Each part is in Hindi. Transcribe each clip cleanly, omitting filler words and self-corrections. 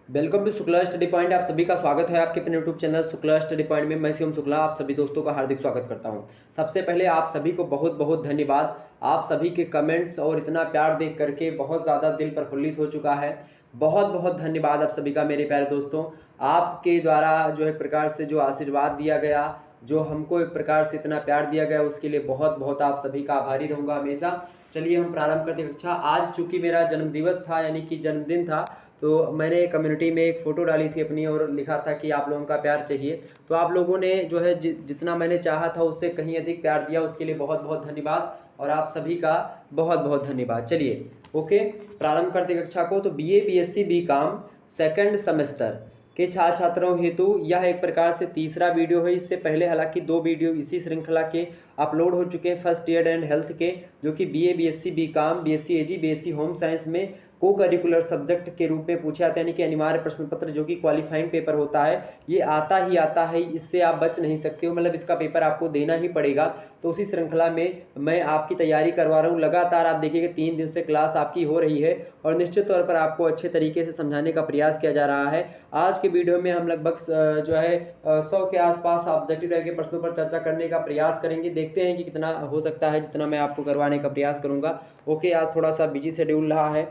Welcome to Shukla study point. आप सभी का स्वागत है आपके अपने YouTube channel Shukla study point में। मैं शिवम शुक्ला आप सभी दोस्तों का हार्दिक स्वागत करता हूं। सबसे पहले आप सभी को बहुत बहुत धन्यवाद। आप सभी के कमेंट्स और इतना प्यार देख करके बहुत ज़्यादा दिल प्रफुल्लित हो चुका है। बहुत बहुत धन्यवाद आप सभी का मेरे प्यारे दोस्तों। आपके द्वारा जो एक प्रकार से जो आशीर्वाद दिया गया, जो हमको एक प्रकार से इतना प्यार दिया गया, उसके लिए बहुत बहुत आप सभी का आभारी रहूँगा हमेशा। चलिए हम प्रारंभ करते हैं कक्षा। आज चूँकि मेरा जन्मदिवस था यानी कि जन्मदिन था, तो मैंने कम्युनिटी में एक फ़ोटो डाली थी अपनी और लिखा था कि आप लोगों का प्यार चाहिए। तो आप लोगों ने जो है जितना मैंने चाहा था उससे कहीं अधिक प्यार दिया, उसके लिए बहुत बहुत धन्यवाद और आप सभी का बहुत बहुत धन्यवाद। चलिए ओके, प्रारंभ करते कक्षा को। तो BA BSc BCom second semester के छात्र छात्राओं हेतु यह एक प्रकार से तीसरा वीडियो है। इससे पहले हालांकि 2 वीडियो इसी श्रृंखला के अपलोड हो चुके हैं फर्स्ट ईयर एंड हेल्थ के, जो कि BA BSc BCom BSc AG BSc home science में को करिकुलर सब्जेक्ट के रूप में पूछे जाते हैं, यानी कि अनिवार्य प्रश्न पत्र जो कि क्वालिफाइंग पेपर होता है। ये आता ही आता है, इससे आप बच नहीं सकते हो, मतलब इसका पेपर आपको देना ही पड़ेगा। तो उसी श्रृंखला में मैं आपकी तैयारी करवा रहा हूँ। लगातार आप देखिएगा 3 दिन से क्लास आपकी हो रही है और निश्चित तौर पर आपको अच्छे तरीके से समझाने का प्रयास किया जा रहा है। आज के वीडियो में हम लगभग जो है 100 के आसपास ऑब्जेक्टिव टाइप के प्रश्नों पर चर्चा करने का प्रयास करेंगे। देखते हैं कि कितना हो सकता है, जितना मैं आपको करवाने का प्रयास करूँगा। ओके, आज थोड़ा सा बिजी शेड्यूल रहा है,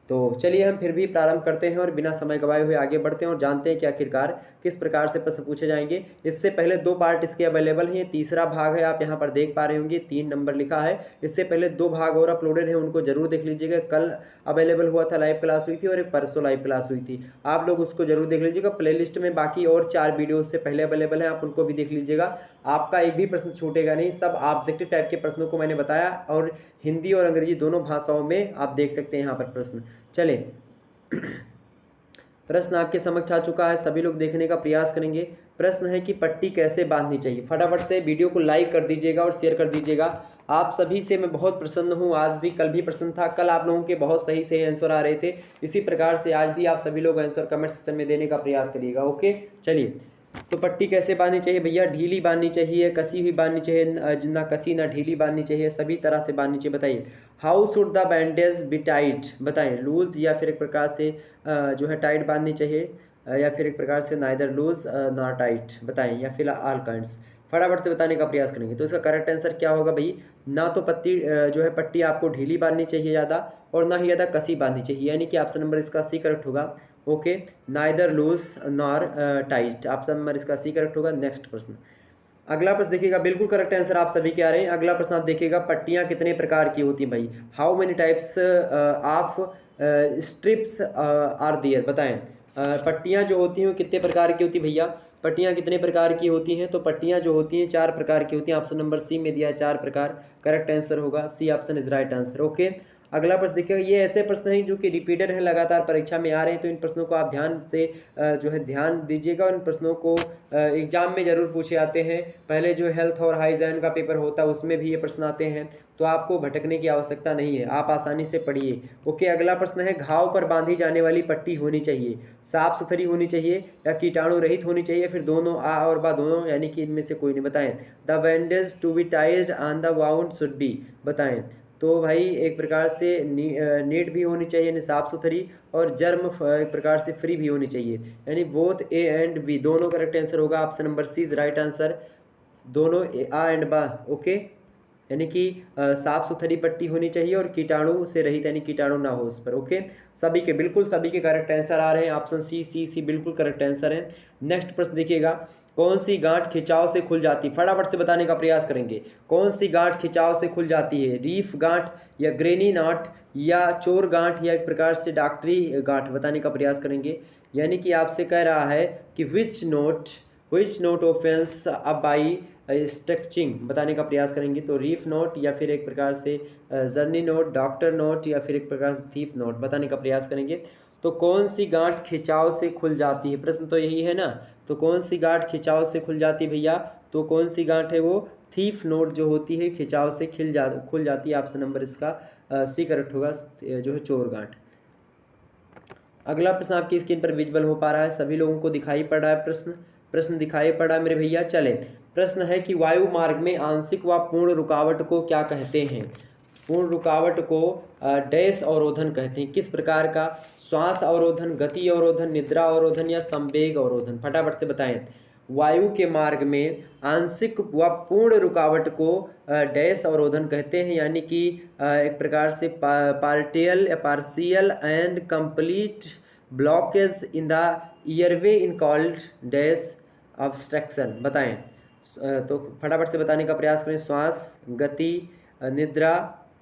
तो चलिए हम फिर भी प्रारंभ करते हैं और बिना समय गवाए हुए आगे बढ़ते हैं और जानते हैं कि आखिरकार किस प्रकार से प्रश्न पूछे जाएंगे। इससे पहले 2 पार्ट इसके अवेलेबल हैं। ये तीसरा भाग है, आप यहाँ पर देख पा रहे होंगे 3 नंबर लिखा है। इससे पहले 2 भाग और अपलोडेड हैं, उनको जरूर देख लीजिएगा। कल अवेलेबल हुआ था, लाइव क्लास हुई थी, और एक परसों लाइव क्लास हुई थी। आप लोग उसको जरूर देख लीजिएगा। प्लेलिस्ट में बाकी और 4 वीडियो उससे पहले अवेलेबल हैं, आप उनको भी देख लीजिएगा। आपका एक भी प्रश्न छूटेगा नहीं। सब ऑब्जेक्टिव टाइप के प्रश्नों को मैंने बताया और हिंदी और अंग्रेजी दोनों भाषाओं में आप देख सकते हैं यहाँ पर प्रश्न। चले प्रश्न आपके समक्ष आ चुका है, सभी लोग देखने का प्रयास करेंगे। प्रश्न है कि पट्टी कैसे बांधनी चाहिए। फटाफट से वीडियो को लाइक कर दीजिएगा और शेयर कर दीजिएगा। आप सभी से मैं बहुत प्रसन्न हूं। आज भी, कल भी प्रसन्न था। कल आप लोगों के बहुत सही सही आंसर आ रहे थे, इसी प्रकार से आज भी आप सभी लोग आंसर कमेंट सेक्शन में देने का प्रयास करिएगा। ओके, चलिए। तो पट्टी कैसे बांधनी चाहिए भैया? ढीली बांधनी चाहिए, कसी हुई बांधनी चाहिए, ना कसी ना ढीली बांधनी चाहिए, सभी तरह से बांधनी चाहिए। बताइए, how should the bandage be tight? बताएं, लूज या फिर एक प्रकार से जो है टाइट बांधनी चाहिए, या फिर एक प्रकार से नाइदर लूज ना टाइट? बताएं, या फिर ऑल काइंड्स? फटाफट से बताने का प्रयास करेंगे। तो इसका करेक्ट आंसर क्या होगा भाई? ना तो पट्टी जो है पट्टी आपको ढीली बांधनी चाहिए ज़्यादा, और ना ही ज़्यादा कसी बांधनी चाहिए, यानी कि ऑप्शन नंबर इसका सी करेक्ट होगा। Okay, neither loose nor tight, option number इसका सी करेक्ट होगा। नेक्स्ट प्रश्न, अगला प्रश्न देखिएगा, बिल्कुल करेक्ट आंसर आप सभी के आ रहे हैं। अगला प्रश्न आप देखिएगा, पट्टियां कितने प्रकार की होती हैं भाई? How many types of strips are there? बताएं, पट्टियां जो होती हैं वो कितने प्रकार की होती हैं भैया? पट्टियां कितने प्रकार की होती हैं? तो पट्टियां जो होती हैं 4 प्रकार की होती हैं। ऑप्शन नंबर सी में दिया है 4 प्रकार, करेक्ट आंसर होगा C, option is right answer. Okay, अगला प्रश्न देखिएगा, ये ऐसे प्रश्न हैं जो कि रिपीटेड हैं, लगातार परीक्षा में आ रहे हैं, तो इन प्रश्नों को आप ध्यान से जो है ध्यान दीजिएगा। इन प्रश्नों को एग्जाम में जरूर पूछे जाते हैं। पहले जो हेल्थ और हाइजीन का पेपर होता है उसमें भी ये प्रश्न आते हैं, तो आपको भटकने की आवश्यकता नहीं है, आप आसानी से पढ़िए। ओके, अगला प्रश्न है, घाव पर बांधी जाने वाली पट्टी होनी चाहिए, साफ सुथरी होनी चाहिए या कीटाणु रहित होनी चाहिए, फिर दोनों, आ और बा दोनों, यानी कि इनमें से कोई नहीं? बताएं, the bandage to be tied on the wound should be? बताएं, तो भाई एक प्रकार से नीट भी होनी चाहिए, यानी साफ सुथरी, और जर्म एक प्रकार से फ्री भी होनी चाहिए, यानी बोथ ए एंड बी, दोनों करेक्ट आंसर होगा। Option number C is right answer, दोनों आ एंड बा। ओके, यानी कि साफ सुथरी पट्टी होनी चाहिए और कीटाणु से रहित, यानी कीटाणु ना हो उस पर। ओके, सभी के, बिल्कुल सभी के करेक्ट आंसर आ रहे हैं। ऑप्शन सी सी सी बिल्कुल करेक्ट आंसर है। नेक्स्ट प्रश्न देखिएगा, कौन सी गांठ खिंचाव से खुल जाती? फटाफट से बताने का प्रयास करेंगे। कौन सी गांठ खिंचाव से खुल जाती है? रीफ गांठ, या ग्रेनी नॉट, या चोर गांठ, या एक प्रकार से डॉक्टरी गांठ? बताने का प्रयास करेंगे। यानी कि आपसे कह रहा है कि विच नोट ऑफेंस अब बाई स्ट्रेचिंग? बताने का प्रयास करेंगे। तो रीफ नोट, या फिर एक प्रकार से जर्नी नोट, डॉक्टर नोट, या फिर एक प्रकार से थीप नोट? बताने का प्रयास करेंगे। तो कौन सी गांठ खिंचाव से खुल जाती है? प्रश्न तो यही है ना। तो कौन सी गांठ खिंचाव से खुल जाती है भैया? तो कौन सी गांठ है वो? थीफ नोट जो होती है खिंचाव से खुल जाती है। ऑप्शन नंबर इसका सी करेक्ट होगा, जो है चोर गांठ। अगला प्रश्न आपकी स्क्रीन पर विजिबल हो पा रहा है, सभी लोगों को दिखाई पड़ रहा है प्रश्न दिखाई पड़ रहा है मेरे भैया। चले, प्रश्न है कि वायु मार्ग में आंशिक व पूर्ण रुकावट को क्या कहते हैं? पूर्ण रुकावट को डैश अवरोधन कहते हैं। किस प्रकार का? श्वास अवरोधन, गति अवरोधन, निद्रा अवरोधन या संवेग अवरोधन? फटाफट से बताएं। वायु के मार्ग में आंशिक व पूर्ण रुकावट को डैश अवरोधन कहते हैं, यानी कि एक प्रकार से partial and complete blockage in the airway in called dash obstruction. बताएं। तो फटाफट से बताने का प्रयास करें। श्वास, गति, निद्रा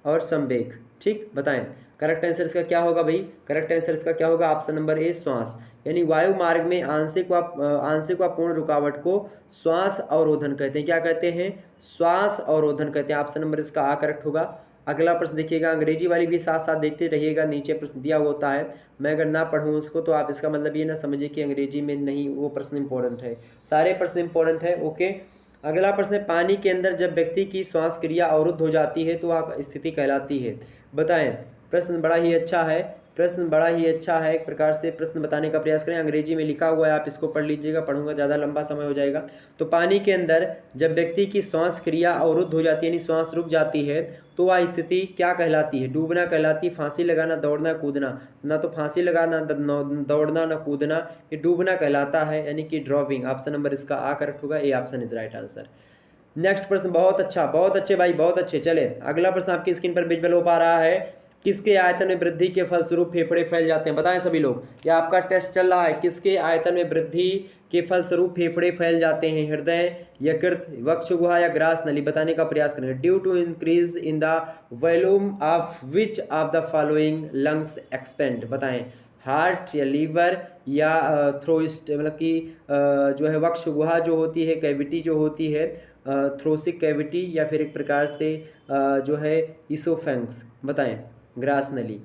और संवेग। ठीक, बताएं। करेक्ट आंसर इसका क्या होगा भाई? करेक्ट आंसर इसका क्या होगा? ऑप्शन नंबर ए, श्वास। यानी वायु मार्ग में आंशिक व पूर्ण रुकावट को श्वास अवरोधन कहते हैं। क्या कहते हैं? श्वास अवरोधन कहते हैं। ऑप्शन नंबर इसका आ करेक्ट होगा। अगला प्रश्न देखिएगा, अंग्रेजी वाली भी साथ साथ देखते रहिएगा, नीचे प्रश्न दिया होता है। मैं अगर ना पढ़ूँ उसको तो आप इसका मतलब ये ना समझिए कि अंग्रेजी में नहीं वो प्रश्न इंपॉर्टेंट है। सारे प्रश्न इंपॉर्टेंट है। ओके, अगला प्रश्न है, पानी के अंदर जब व्यक्ति की श्वास क्रिया अवरुद्ध हो जाती है तो वह स्थिति कहलाती है। बताएं। प्रश्न बड़ा ही अच्छा है, प्रश्न बड़ा ही अच्छा है। एक प्रकार से प्रश्न बताने का प्रयास करें। अंग्रेजी में लिखा हुआ है, आप इसको पढ़ लीजिएगा, पढ़ूंगा ज़्यादा लंबा समय हो जाएगा। तो पानी के अंदर जब व्यक्ति की श्वास क्रिया अवरुद्ध हो जाती है, यानी श्वास रुक जाती है, तो वह स्थिति क्या कहलाती है? डूबना कहलाती है, फांसी लगाना, दौड़ना, कूदना। ना तो फांसी लगाना, दौड़ना, ना कूदना, ये डूबना कहलाता है, यानी कि ड्रॉपिंग। ऑप्शन नंबर इसका आ करेक्ट होगा, A option is right answer. Next प्रश्न, बहुत अच्छा, बहुत अच्छे भाई, बहुत अच्छे। चले अगला प्रश्न आपकी स्क्रीन पर विजुअल हो पा रहा है। किसके आयतन में वृद्धि के फलस्वरूप फेफड़े फैल जाते हैं? बताएं सभी लोग, यह आपका टेस्ट चल रहा है। किसके आयतन में वृद्धि के फलस्वरूप फेफड़े फैल जाते हैं? हृदय, यकृत, वक्षगुहा या ग्रास नली? बताने का प्रयास करें। Due to increase in the volume of which of the following lungs expand? बताएं। हार्ट या लीवर या थ्रोस्ट, मतलब कि जो है वक्षगुहा जो होती है, कैविटी जो होती है, थ्रोसिक कैविटी, या फिर एक प्रकार से जो है इसोफेंक्स? बताएं। ग्रास नली।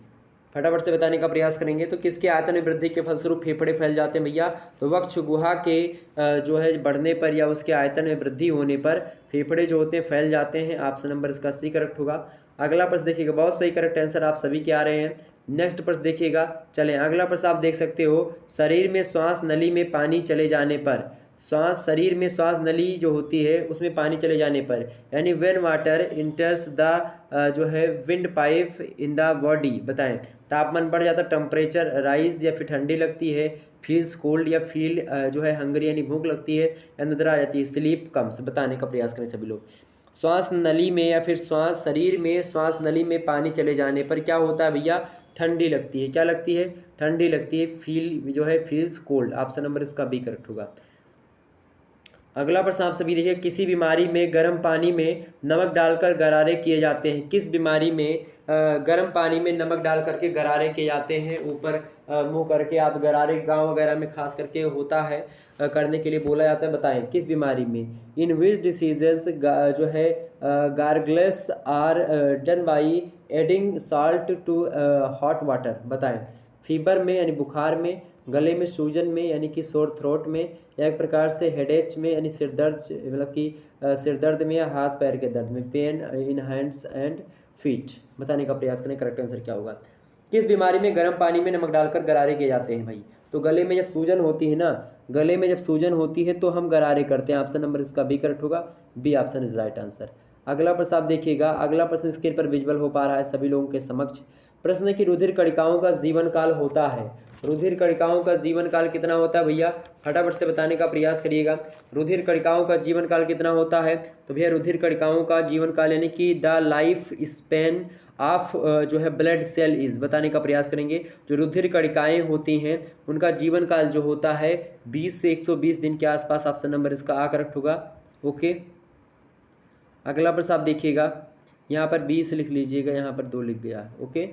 फटाफट से बताने का प्रयास करेंगे। तो किसके आयतन में वृद्धि के फलस्वरूप फेफड़े फैल जाते हैं भैया? तो वक्षगुहा के जो है बढ़ने पर या उसके आयतन में वृद्धि होने पर फेफड़े जो होते हैं फैल जाते हैं। ऑप्शन नंबर इसका सी करेक्ट होगा। अगला प्रश्न देखिएगा, बहुत सही करेक्ट आंसर आप सभी के आ रहे हैं। नेक्स्ट प्रश्न देखिएगा। चलें अगला प्रश्न आप देख सकते हो, शरीर में श्वास नली में पानी चले जाने पर, शरीर में श्वास नली जो होती है उसमें पानी चले जाने पर, यानी व्हेन वाटर इंटर्स द जो है wind pipe in the body. बताएं। तापमान बढ़ जाता, टेम्परेचर राइज या फिर ठंडी लगती है, फील्स कोल्ड या फील जो है हंग्री यानी भूख लगती है, या निद्रा आ जाती है, स्लीप कम्स? बताने का प्रयास करें सभी लोग। श्वास नली में या फिर शरीर में श्वास नली में पानी चले जाने पर क्या होता है भैया? ठंडी लगती है। क्या लगती है? ठंडी लगती है। फील जो है फील्स कोल्ड। ऑप्शन नंबर इसका बी करेक्ट होगा। अगला प्रश्न आप सभी देखिए, किसी बीमारी में गर्म पानी में नमक डालकर गरारे किए जाते हैं? किस बीमारी में गर्म पानी में नमक डाल करके गरारे किए जाते हैं? ऊपर मुंह करके आप गरारे, गांव वगैरह में खास करके होता है, करने के लिए बोला जाता है। बताएं किस बीमारी में? इन विच डिसीजेस जो है gargles are done by adding salt to hot water? बताएं। फीवर में यानी बुखार में, गले में सूजन में यानी कि सोर थ्रोट में, या एक प्रकार से हेडेच में यानी सिर दर्द, मतलब कि सिर दर्द में, या हाथ पैर के दर्द में, pain in hands and feet? बताने का प्रयास करें करेक्ट आंसर क्या होगा। किस बीमारी में गर्म पानी में नमक डालकर गरारे किए जाते हैं भाई? तो गले में जब सूजन होती है ना, गले में जब सूजन होती है तो हम गरारे करते हैं। ऑप्शन नंबर इसका बी करेक्ट होगा, B option is right answer. अगला प्रश्न आप देखिएगा, अगला प्रश्न स्क्रीन पर विजुअल हो पा रहा है सभी लोगों के समक्ष। प्रश्न है कि रुधिर कणिकाओं का जीवन काल होता है, रुधिर कणिकाओं का जीवन काल कितना होता है भैया? फटाफट से बताने का प्रयास करिएगा। रुधिर कणिकाओं का जीवन काल कितना होता है? तो भैया रुधिर कणिकाओं का जीवन काल यानी कि द लाइफ स्पेन ऑफ जो है ब्लड सेल इज? बताने का प्रयास करेंगे। जो रुधिर कणिकाएं होती हैं उनका जीवन काल जो होता है 20 से 120 दिन के आसपास। ऑप्शन नंबर इसका आ करेक्ट होगा। ओके, अगला प्रश्न आप देखिएगा, यहाँ पर 20 लिख लीजिएगा, यहाँ पर 2 लिख गया। ओके,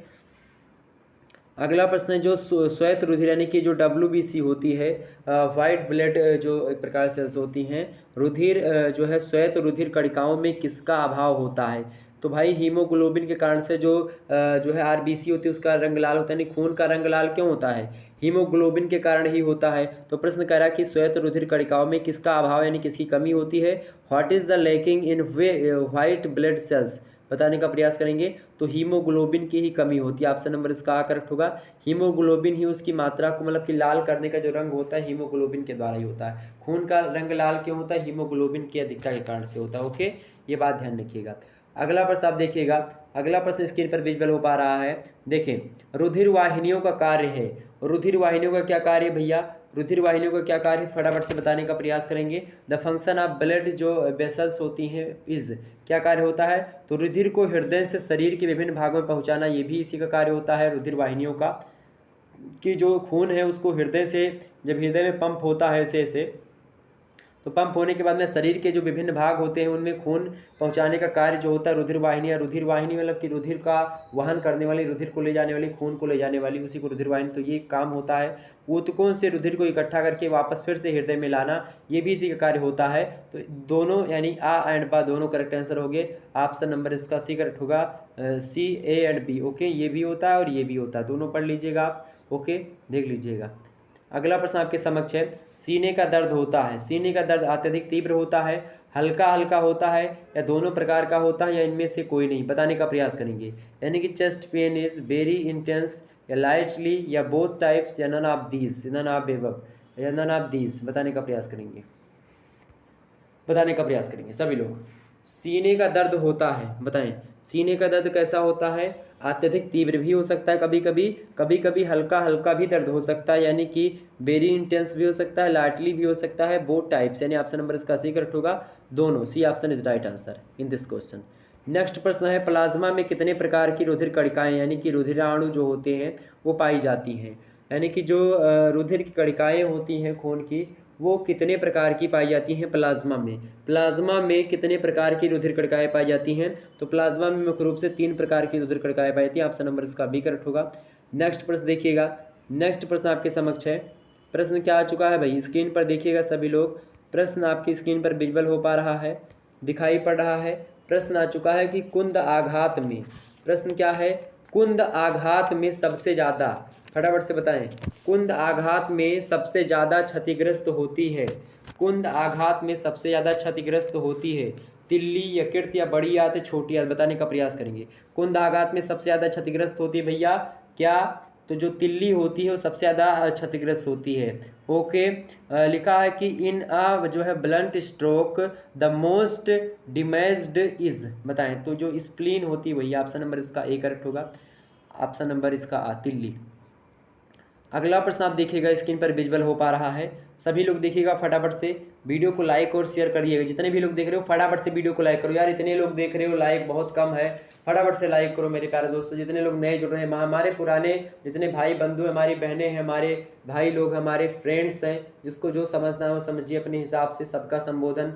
अगला प्रश्न है, जो श्वेत रुधिर यानी कि जो WBC होती है, वाइट ब्लड जो एक प्रकार सेल्स होती हैं, रुधिर जो है श्वेत रुधिर कणिकाओं में किसका अभाव होता है? तो भाई हीमोग्लोबिन के कारण से जो है RBC होती है उसका रंग लाल होता है। यानी खून का रंग लाल क्यों होता है? हीमोग्लोबिन के कारण ही होता है। तो प्रश्न कह रहा है कि श्वेत रुधिर कणिकाओं में किसका अभाव यानी किसकी कमी होती है? What is the lacking in white blood cells? बताने का प्रयास करेंगे। तो हीमोग्लोबिन की ही कमी होती है। ऑप्शन नंबर इसका आ करेक्ट होगा। हीमोग्लोबिन ही उसकी मात्रा को, मतलब कि लाल करने का जो रंग होता है हीमोग्लोबिन के द्वारा ही होता है। खून का रंग लाल क्यों होता है? हीमोग्लोबिन की अधिकता के कारण से होता है। ओके, ये बात ध्यान रखिएगा। अगला प्रश्न आप देखिएगा, अगला प्रश्न स्क्रीन पर विजुअल हो पा रहा है। देखें, रुधिर वाहिनियों का कार्य है। रुधिर वाहिनियों का क्या कार्य है भैया? रुधिर वाहिनियों का क्या कार्य है, फटाफट से बताने का प्रयास करेंगे। द फंक्शन ऑफ ब्लड, जो वेसल्स होती हैं, इज क्या कार्य होता है? तो रुधिर को हृदय से शरीर के विभिन्न भागों में पहुंचाना, ये भी इसी का कार्य होता है रुधिर वाहिनियों का। कि जो खून है उसको हृदय से, जब हृदय में पंप होता है ऐसे तो पंप होने के बाद में शरीर के जो विभिन्न भाग होते हैं उनमें खून पहुंचाने का कार्य जो होता है रुधिर वाहिनी, या रुधिर वाहिनी मतलब कि रुधिर का वहन करने वाली, रुधिर को ले जाने वाली, खून को ले जाने वाली, उसी को रुधिर वाहिनी। तो ये काम होता है ऊतकों से रुधिर को इकट्ठा करके वापस फिर से हृदय में लाना, ये भी इसी का कार्य होता है। तो दोनों यानी आ एंड बा दोनों करेक्ट आंसर हो गए। ऑप्शन नंबर इसका सी करेक्ट होगा, सी, ए एंड बी। ओके, ये भी होता है और ये भी होता है, दोनों पढ़ लीजिएगा आप। ओके, देख लीजिएगा। अगला प्रश्न आपके समक्ष है, सीने का दर्द होता है। सीने का दर्द अत्यधिक तीव्र होता है, हल्का हल्का होता है, या दोनों प्रकार का होता है, या इनमें से कोई नहीं, बताने का प्रयास करेंगे। यानी कि chest pain is very intense, या लाइटली, या बोथ टाइप्स, या none of these, none of above, या नन ऑफ दीज, बताने का प्रयास करेंगे, बताने का प्रयास करेंगे सभी लोग। सीने का दर्द होता है, बताएं सीने का दर्द कैसा होता है? अत्यधिक तीव्र भी हो सकता है, कभी कभी, कभी कभी हल्का हल्का भी दर्द हो सकता है, यानी कि वेरी इंटेंस भी हो सकता है, लाइटली भी हो सकता है, बोथ टाइप्स, यानी ऑप्शन नंबर इसका सी करेक्ट होगा, दोनों। C option is right answer in this question. Next प्रश्न है, प्लाज्मा में कितने प्रकार की रुधिर कणिकाएं यानी कि रुधिराणु जो होते हैं वो पाई जाती हैं? यानी कि जो रुधिर की कणिकाएं होती हैं खून की, वो कितने प्रकार की पाई जाती हैं प्लाज्मा में? प्लाज्मा में कितने प्रकार की रुधिर कणिकाएं पाई जाती हैं? तो प्लाज्मा में मुख्य रूप से 3 प्रकार की रुधिर कणिकाएं पाई जाती हैं, ऑप्शन नंबर इसका बी करेक्ट होगा। नेक्स्ट प्रश्न देखिएगा, नेक्स्ट प्रश्न आपके समक्ष है। प्रश्न क्या आ चुका है भाई, स्क्रीन पर देखिएगा सभी लोग, प्रश्न आपकी स्क्रीन पर विजुअल हो पा रहा है, दिखाई पड़ रहा है। प्रश्न आ चुका है कि कुंद आघात में, प्रश्न क्या है, कुंद आघात में सबसे ज़्यादा, फटाफट से बताएं, कुंद आघात में सबसे ज़्यादा क्षतिग्रस्त होती है, कुंद आघात में सबसे ज़्यादा क्षतिग्रस्त होती है तिल्ली, यकृत, या बड़ी आंत, छोटी आंत, बताने का प्रयास करेंगे। कुंद आघात में सबसे ज़्यादा क्षतिग्रस्त होती है भैया क्या? तो जो तिल्ली होती है वो सबसे ज़्यादा क्षतिग्रस्त होती है। ओके, लिखा है कि इन अ जो है blunt stroke the most damaged is, बताएं तो जो स्प्लीन होती है वही, ऑप्शन नंबर इसका ए करेक्ट होगा, ऑप्शन नंबर इसका आ, तिल्ली। अगला प्रश्न आप देखिएगा, स्क्रीन पर विजुअल हो पा रहा है, सभी लोग देखिएगा, फटाफट से वीडियो को लाइक और शेयर करिएगा। जितने भी लोग देख रहे हो फटाफट से वीडियो को लाइक करो यार, इतने लोग देख रहे हो, लाइक बहुत कम है, फटाफट से लाइक करो मेरे प्यारे दोस्तों। जितने लोग नए जुड़ रहे हैं, हमारे पुराने जितने भाई बंधु, हमारी बहनें हैं, हमारे भाई लोग, हमारे फ्रेंड्स हैं, जिसको जो समझना हो समझिए अपने हिसाब से, सबका संबोधन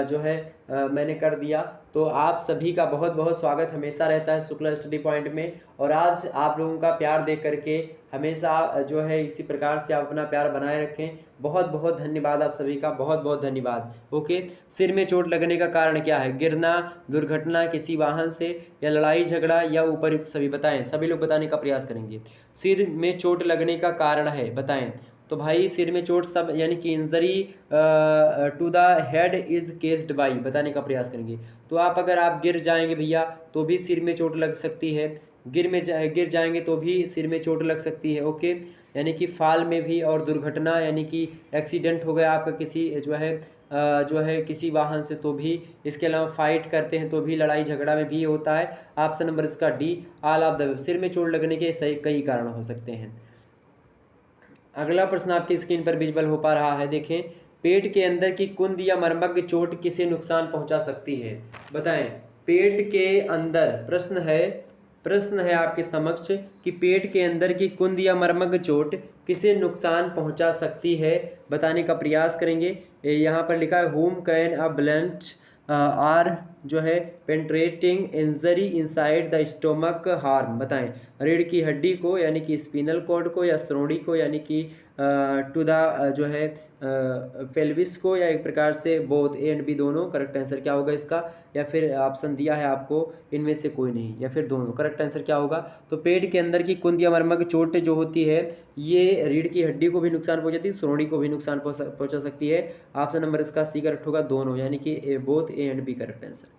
जो है मैंने कर दिया। तो आप सभी का बहुत बहुत स्वागत हमेशा रहता है शुक्ला स्टडी पॉइंट में, और आज आप लोगों का प्यार देख करके हमेशा जो है इसी प्रकार से आप अपना प्यार बनाए रखें। बहुत बहुत धन्यवाद आप सभी का, बहुत बहुत धन्यवाद। ओके, सिर में चोट लगने का कारण क्या है? गिरना, दुर्घटना, किसी वाहन से, या लड़ाई झगड़ा, या उपयुक्त सभी, बताएं, सभी लोग बताने का प्रयास करेंगे। सिर में चोट लगने का कारण है, बताएं। तो भाई सिर में चोट सब यानी कि injury to the head is caused by, बताने का प्रयास करेंगे। तो अगर आप गिर जाएंगे भैया तो भी सिर में चोट लग सकती है, गिर जाएंगे तो भी सिर में चोट लग सकती है। ओके, यानी कि फाल में भी, और दुर्घटना यानी कि एक्सीडेंट हो गया आपका किसी जो है किसी वाहन से तो भी, इसके अलावा फाइट करते हैं तो भी, लड़ाई झगड़ा में भी होता है। ऑप्शन नंबर इसका डी, ऑल ऑफ द। सिर में चोट लगने के सही कई कारण हो सकते हैं। अगला प्रश्न आपकी स्क्रीन पर विजुअल हो पा रहा है, देखें, पेट के अंदर की कुंद या मर्मज्ञ चोट किसे नुकसान पहुंचा सकती है? बताएं, पेट के अंदर, प्रश्न है आपके समक्ष कि पेट के अंदर की कुंद या मर्मज्ञ चोट किसे नुकसान पहुंचा सकती है, बताने का प्रयास करेंगे। यहाँ पर लिखा है home can a blunt or जो है penetrating injury inside the stomach harm, बताएं, रीढ़ की हड्डी को यानी कि स्पिनल कॉर्ड को, या श्रोणि को यानी कि टू द जो है पेल्विस को, या एक प्रकार से बोथ, ए एंड बी दोनों। करेक्ट आंसर क्या होगा इसका? या फिर ऑप्शन दिया है आपको इनमें से कोई नहीं, या फिर दोनों। करेक्ट आंसर क्या होगा? तो पेट के अंदर की कुंद या मर्मज्ञ चोट जो होती है ये रीढ़ की हड्डी को भी नुकसान पहुंचाती है, श्रोणि को भी नुकसान पहुंचा सकती है। ऑप्शन नंबर इसका सी करेक्ट होगा, दोनों, यानी कि both, A and B correct answer.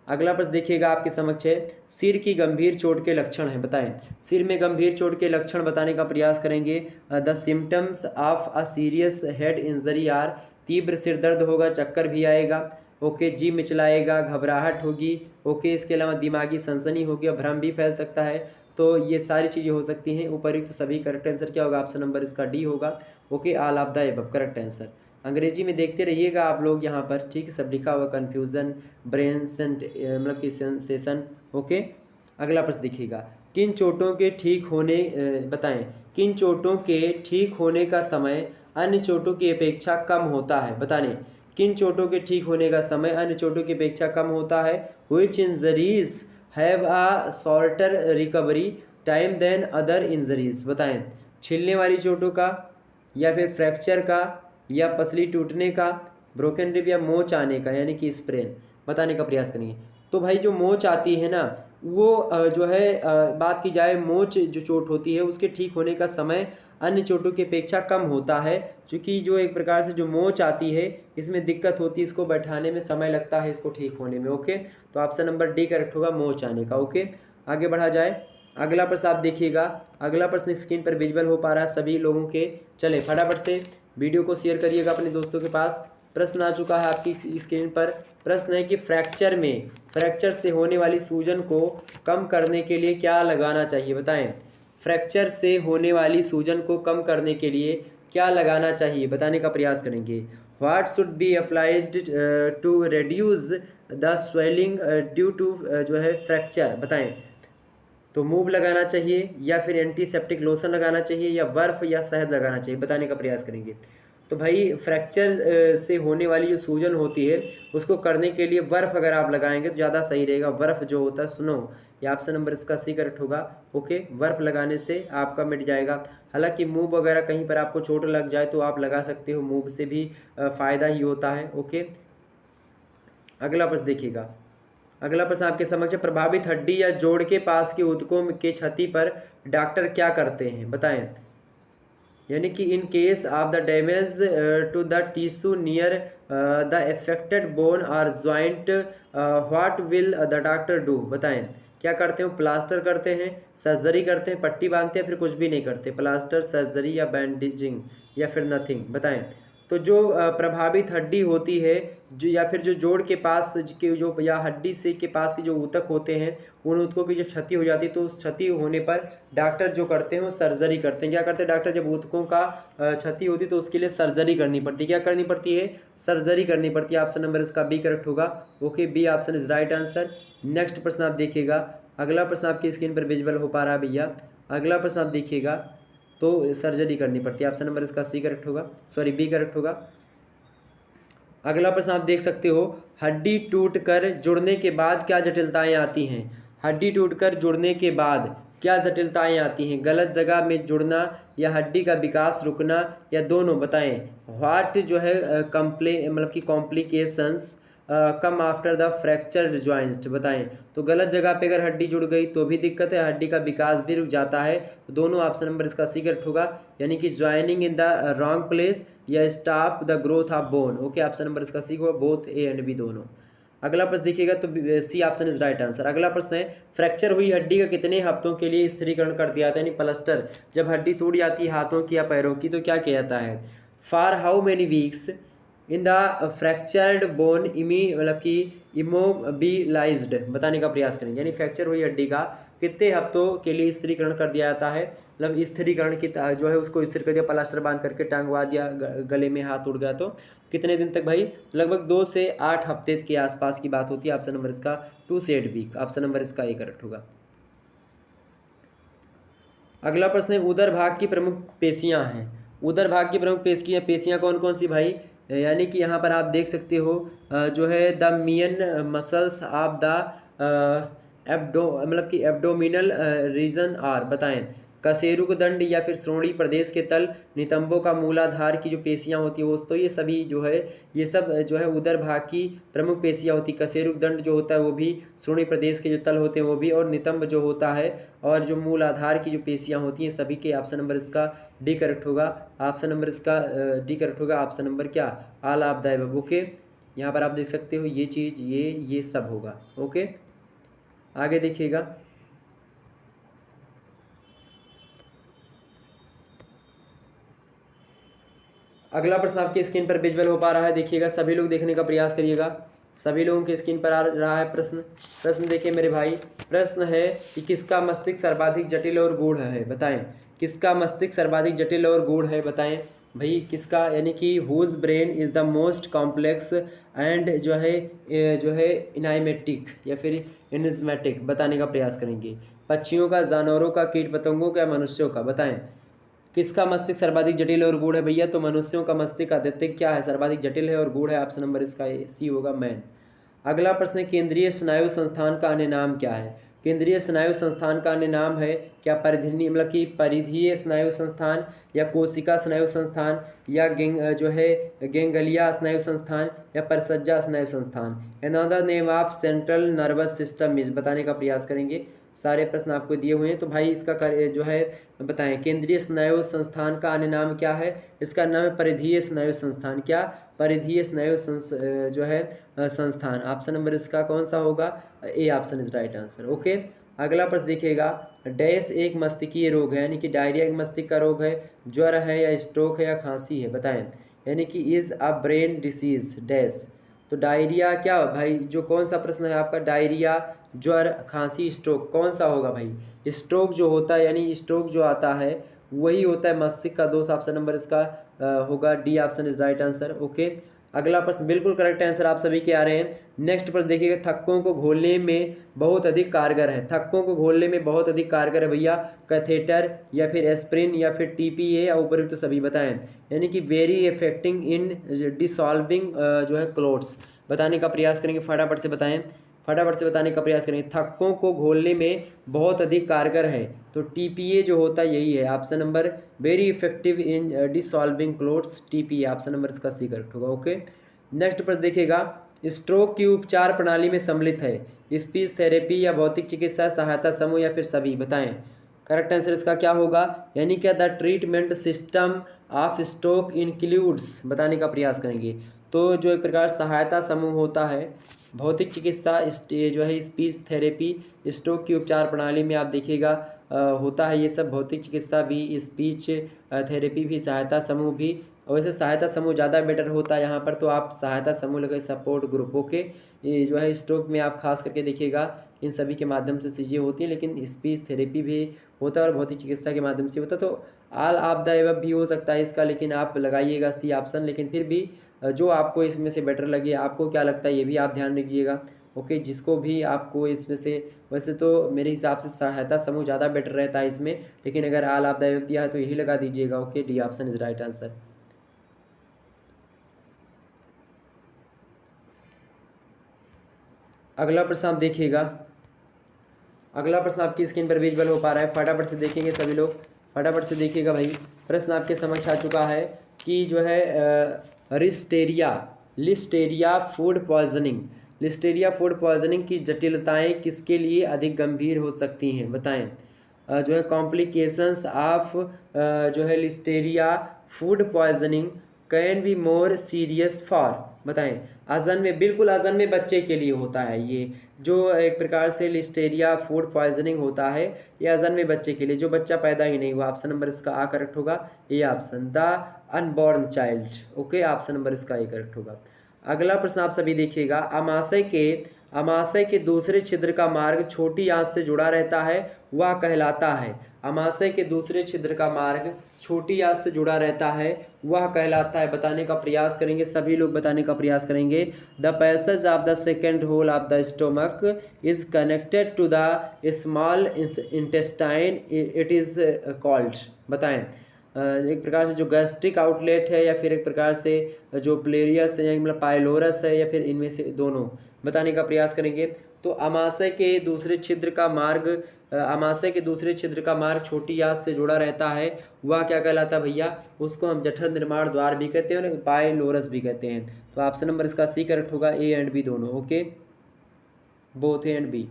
अगला प्रश्न देखिएगा आपके समक्ष है, सिर की गंभीर चोट के लक्षण है, बताएं, सिर में गंभीर चोट के लक्षण बताने का प्रयास करेंगे। The symptoms of a serious head injury are, तीव्र सिर दर्द होगा, चक्कर भी आएगा, ओके, जी मिचलाएगा, घबराहट होगी, ओके, इसके अलावा दिमागी सनसनी होगी, भ्रम भी फैल सकता है। तो ये सारी चीज़ें हो सकती हैं। उपर्युक्त सभी करेक्ट आंसर क्या होगा? ऑप्शन नंबर इसका डी होगा। Okay, all of the above correct answer. अंग्रेजी में देखते रहिएगा आप लोग यहाँ पर, ठीक है, सब लिखा हुआ, कन्फ्यूज़न, ब्रेन मतलब कि सेंसेशन। ओके, अगला प्रश्न देखिएगा, किन चोटों के ठीक होने बताएं, किन चोटों के ठीक होने का समय अन्य चोटों की अपेक्षा कम होता है? बताने किन चोटों के ठीक होने का समय अन्य चोटों की अपेक्षा कम होता है? Which injuries have a shorter recovery time than other injuries? बताएं, छिलने वाली चोटों का, या फिर फ्रैक्चर का, या पसली टूटने का, ब्रोकन रिब, या मोच आने का यानी कि स्प्रेन? बताने का प्रयास करेंगे। तो भाई जो मोच आती है ना, वो जो है बात की जाए, मोच जो चोट होती है उसके ठीक होने का समय अन्य चोटों की अपेक्षा कम होता है, क्योंकि जो एक प्रकार से जो मोच आती है इसमें दिक्कत होती है, इसको बैठाने में समय लगता है, इसको ठीक होने में। ओके, तो ऑप्शन नंबर डी करेक्ट होगा, मोच आने का। ओके, आगे बढ़ा जाए। अगला प्रश्न आप देखिएगा, अगला प्रश्न स्क्रीन पर विजुअल हो पा रहा है सभी लोगों के। चले फटाफट से वीडियो को शेयर करिएगा अपने दोस्तों के पास। प्रश्न आ चुका है आपकी स्क्रीन पर। प्रश्न है कि फ्रैक्चर से होने वाली सूजन को कम करने के लिए क्या लगाना चाहिए? बताएं, फ्रैक्चर से होने वाली सूजन को कम करने के लिए क्या लगाना चाहिए? बताने का प्रयास करेंगे। What should be applied to reduce the swelling due to जो है फ्रैक्चर? बताएं, तो मूव लगाना चाहिए, या फिर एंटीसेप्टिक लोशन लगाना चाहिए, या बर्फ या शहद लगाना चाहिए? बताने का प्रयास करेंगे। तो भाई फ्रैक्चर से होने वाली जो सूजन होती है उसको करने के लिए बर्फ़ अगर आप लगाएंगे तो ज़्यादा सही रहेगा। बर्फ़ जो होता है, स्नो, ये ऑप्शन नंबर इसका सी करेक्ट होगा। ओके, बर्फ़ लगाने से आपका मिट जाएगा। हालांकि मूव वगैरह कहीं पर आपको चोट लग जाए तो आप लगा सकते हो, मूव से भी फ़ायदा ही होता है। ओके, अगला प्रश्न देखिएगा। अगला प्रश्न आपके समक्ष है, प्रभावित हड्डी या जोड़ के पास के ऊतकों के क्षति पर डॉक्टर क्या करते हैं? बताएं, यानी कि in case of the damage to the tissue near the affected bone और joint, what will the doctor do? बताएं, क्या करते हैं? प्लास्टर करते हैं, सर्जरी करते हैं, पट्टी बांधते हैं, फिर कुछ भी नहीं करते? प्लास्टर, सर्जरी, या बैंडेजिंग, या फिर नथिंग? बताएं। तो जो प्रभावित हड्डी होती है, जो या फिर जो जोड़ के पास के जो, या हड्डी से के पास के जो ऊतक होते हैं, उन ऊतकों की जब क्षति हो जाती है तो उस क्षति होने पर डॉक्टर जो करते हैं वो सर्जरी करते हैं। क्या करते हैं डॉक्टर? जब ऊतकों का क्षति होती है तो उसके लिए सर्जरी करनी पड़ती है। क्या करनी पड़ती है? सर्जरी करनी पड़ती है। ऑप्शन नंबर इसका बी करेक्ट होगा। Okay, B option is right answer. Next प्रश्न आप देखिएगा। अगला प्रश्न आपकी स्क्रीन पर विजुअल हो पा रहा है भैया। अगला प्रश्न आप देखिएगा, तो सर्जरी करनी पड़ती है। ऑप्शन नंबर इसका सी करेक्ट होगा, सॉरी बी करेक्ट होगा। अगला प्रश्न आप देख सकते हो, हड्डी टूटकर जुड़ने के बाद क्या जटिलताएं आती हैं? हड्डी टूटकर जुड़ने के बाद क्या जटिलताएं आती हैं? गलत जगह में जुड़ना, या हड्डी का विकास रुकना, या दोनों? बताएं। व्हाट जो है मतलब कि complications come after the fractured joint? बताएं। तो गलत जगह पे अगर हड्डी जुड़ गई तो भी दिक्कत है, हड्डी का विकास भी रुक जाता है, तो दोनों ऑप्शन नंबर इसका सी करेक्ट होगा, यानी कि joining in the wrong place, या stop the growth of bone. Okay, option number इसका सी होगा, बोथ ए एंड बी दोनों। अगला प्रश्न देखिएगा, तो C option is right answer. अगला प्रश्न है, फ्रैक्चर हुई हड्डी का कितने हफ्तों के लिए स्थिरीकरण कर दिया जाता है? यानी प्लास्टर, जब हड्डी टूट जाती है हाथों की या पैरों की तो क्या किया जाता है? For how many weeks in the fractured bone मतलब कि इमोबिलाइज्ड? बताने का प्रयास करेंगे। यानी फ्रैक्चर हुई हड्डी का कितने हफ्तों के लिए स्थिरीकरण कर दिया जाता है? मतलब स्थिरीकरण की जो है उसको स्थिर कर दिया, प्लास्टर बांध करके टांगवा दिया, गले में हाथ उड़ गया तो कितने दिन तक? भाई लगभग 2 से 8 हफ्ते के आसपास की बात होती है। ऑप्शन नंबर इसका 2 से 8 वीक, ऑप्शन नंबर इसका ए करेक्ट होगा। अगला प्रश्न है, उदर भाग की प्रमुख पेशियां हैं। उदर भाग की प्रमुख पेशियां कौन कौन सी भाई? यानी कि यहाँ पर आप देख सकते हो जो है the मियन muscles of the Abdo मतलब कि एब्डोमिनल रीजन आर। बताएं, कशेरुक दंड, या फिर श्रोणि प्रदेश के तल, नितंबों का मूलाधार की जो पेशियां होती है वो, तो ये सभी जो है, ये सब जो है उदर भाग की प्रमुख पेशियां होती है। कशेरुक दंड जो होता है वो भी, श्रोणि प्रदेश के जो तल होते हैं वो भी, और नितंब जो होता है, और जो मूल आधार की जो पेशियां होती हैं सभी के। ऑप्शन नंबर इसका डी करेक्ट होगा। ऑप्शन नंबर इसका डी करेक्ट होगा। ऑप्शन नंबर क्या? All of the above. Okay, यहाँ पर आप देख सकते हो ये चीज़, ये सब होगा। ओके, आगे देखिएगा। अगला प्रश्न आपकी स्क्रीन पर विजुअल हो पा रहा है, देखिएगा, सभी लोग देखने का प्रयास करिएगा। सभी लोगों की स्क्रीन पर आ रहा है प्रश्न देखिए मेरे भाई। प्रश्न है कि किसका मस्तिष्क सर्वाधिक जटिल और गूढ़ है, बताएं। किसका मस्तिष्क सर्वाधिक जटिल और गूढ़ है, बताएं भाई किसका, यानी कि whose brain is the most complex and जो है इनाइमेटिक या फिर इनिज्मेटिक, बताने का प्रयास करेंगे। पक्षियों का, जानवरों का, कीट पतंगों का, मनुष्यों का, बताएं किसका मस्तिष्क सर्वाधिक जटिल और गूढ़ है भैया। तो मनुष्यों का मस्तिष्क अत्यधिक क्या है, सर्वाधिक जटिल है और गूढ़ है। ऑप्शन नंबर इसका सी होगा, मैन। अगला प्रश्न है केंद्रीय स्नायु संस्थान का अन्य नाम क्या है। केंद्रीय स्नायु संस्थान का अन्य नाम है क्या परिधीय, मतलब कि परिधीय स्नायु संस्थान, या कोशिका स्नायु संस्थान, या गेंगलिया स्नायु संस्थान, या परिसज्जा स्नायु संस्थान। Another name of central nervous system is, बताने का प्रयास करेंगे। सारे प्रश्न आपको दिए हुए हैं, तो भाई इसका बताएं केंद्रीय स्नायु संस्थान का अन्य नाम क्या है। इसका नाम है परिधीय स्नायु संस्थान। क्या, परिधीय स्नायु संस्थान। ऑप्शन नंबर इसका कौन सा होगा, A option is right answer. Okay, अगला प्रश्न देखिएगा। डैश एक मस्तिष्कीय रोग है, यानी कि डायरिया एक मस्तिष्क का रोग है, ज्वर है या स्ट्रोक है या खांसी है, बताएं। यानी कि is a brain disease dash. तो डायरिया क्या भाई, जो कौन सा प्रश्न है आपका, डायरिया, ज्वर, खांसी, स्ट्रोक, कौन सा होगा भाई। स्ट्रोक जो होता है, यानी स्ट्रोक जो आता है वही होता है मस्तिष्क का दोष। ऑप्शन नंबर इसका होगा D option is right answer. Okay, अगला प्रश्न बिल्कुल करेक्ट आंसर आप सभी के आ रहे हैं। नेक्स्ट प्रश्न देखिएगा। थक्कों को घोलने में बहुत अधिक कारगर है, थक्कों को घोलने में बहुत अधिक कारगर है भैया, कैथेटर या फिर एस्प्रिन या फिर टीपीए या उपयुक्त सभी, बताएं। यानी कि वेरी इफेक्टिंग इन डिसॉल्विंग क्लोट्स, बताने का प्रयास करेंगे। फटाफट से बताएं, फटाफट से बताने का प्रयास करेंगे। थक्कों को घोलने में बहुत अधिक कारगर है, तो टीपीए जो होता है यही है। Option number very effective in dissolving clots, TPA, option number इसका सी करेक्ट होगा। ओके, नेक्स्ट प्रश्न देखिएगा। स्ट्रोक की उपचार प्रणाली में सम्मिलित है स्पीच थेरेपी या भौतिक चिकित्सा सहायता समूह या फिर सभी, बताएं। करेक्ट आंसर इसका क्या होगा, यानी क्या the treatment system of stroke includes, बताने का प्रयास करेंगे। तो जो एक प्रकार सहायता समूह होता है, भौतिक चिकित्सा, स्पीच थेरेपी, स्ट्रोक की उपचार प्रणाली में आप देखिएगा होता है ये सब, भौतिक चिकित्सा भी, स्पीच थेरेपी भी, सहायता समूह भी। वैसे सहायता समूह ज़्यादा बेटर होता है यहाँ पर, तो आप सहायता समूह लगे, सपोर्ट ग्रुप। ओके, ये स्ट्रोक में आप खास करके देखिएगा इन सभी के माध्यम से चीज़ें होती हैं, लेकिन स्पीच थेरेपी भी होता है और भौतिक चिकित्सा के माध्यम से होता है। तो ऑल ऑफ द एबव भी हो सकता है इसका, लेकिन आप लगाइएगा सी ऑप्शन। लेकिन फिर भी जो आपको इसमें से बेटर लगे, आपको क्या लगता है ये भी आप ध्यान रखिएगा। ओके, जिसको भी आपको इसमें से, वैसे तो मेरे हिसाब से सहायता समूह ज़्यादा बेटर रहता है इसमें, लेकिन अगर ऑल ऑफ द एबव दिया है तो यही लगा दीजिएगा। Okay, D option is right answer. अगला प्रश्न आप देखिएगा। अगला प्रश्न आपकी स्क्रीन पर विजुअल हो पा रहा है, फटाफट से देखेंगे सभी लोग, फटाफट से देखिएगा भाई। प्रश्न आपके समक्ष आ चुका है कि Listeria food poisoning, Listeria food poisoning की जटिलताएं किसके लिए अधिक गंभीर हो सकती हैं, बताएं। Complications of Listeria food poisoning can be more serious for, बताएं। अजन्मे, बिल्कुल अजन्मे बच्चे के लिए होता है ये, जो एक प्रकार से लिस्टेरिया फूड पॉइजनिंग होता है, ये अजन्मे बच्चे के लिए, जो बच्चा पैदा ही नहीं हुआ। ऑप्शन नंबर इसका आ करेक्ट होगा, ये option the unborn child. Okay, option number इसका ए करेक्ट होगा। अगला प्रश्न आप सभी देखिएगा। अमाशय के दूसरे छिद्र का मार्ग छोटी आंत से जुड़ा रहता है, वह कहलाता है। अमाशय के दूसरे छिद्र का मार्ग छोटी आंत से जुड़ा रहता है, वह कहलाता है, बताने का प्रयास करेंगे सभी लोग, बताने का प्रयास करेंगे। The passage of the second hole of the stomach is connected to the small intestine, it is called, बताएं। एक प्रकार से जो गैस्ट्रिक आउटलेट है, या फिर एक प्रकार से जो प्लेरियस है, मतलब पाइलोरस है, या फिर इनमें से दोनों, बताने का प्रयास करेंगे। तो अमाशय के दूसरे छिद्र का मार्ग छोटी आंत से जुड़ा रहता है, वह क्या कहलाता है भैया, उसको हम जठर निर्माण द्वार भी कहते हैं और पाइलोरस भी कहते हैं। तो ऑप्शन नंबर इसका सी करेक्ट होगा, ए एंड बी दोनों। Okay, both A and B.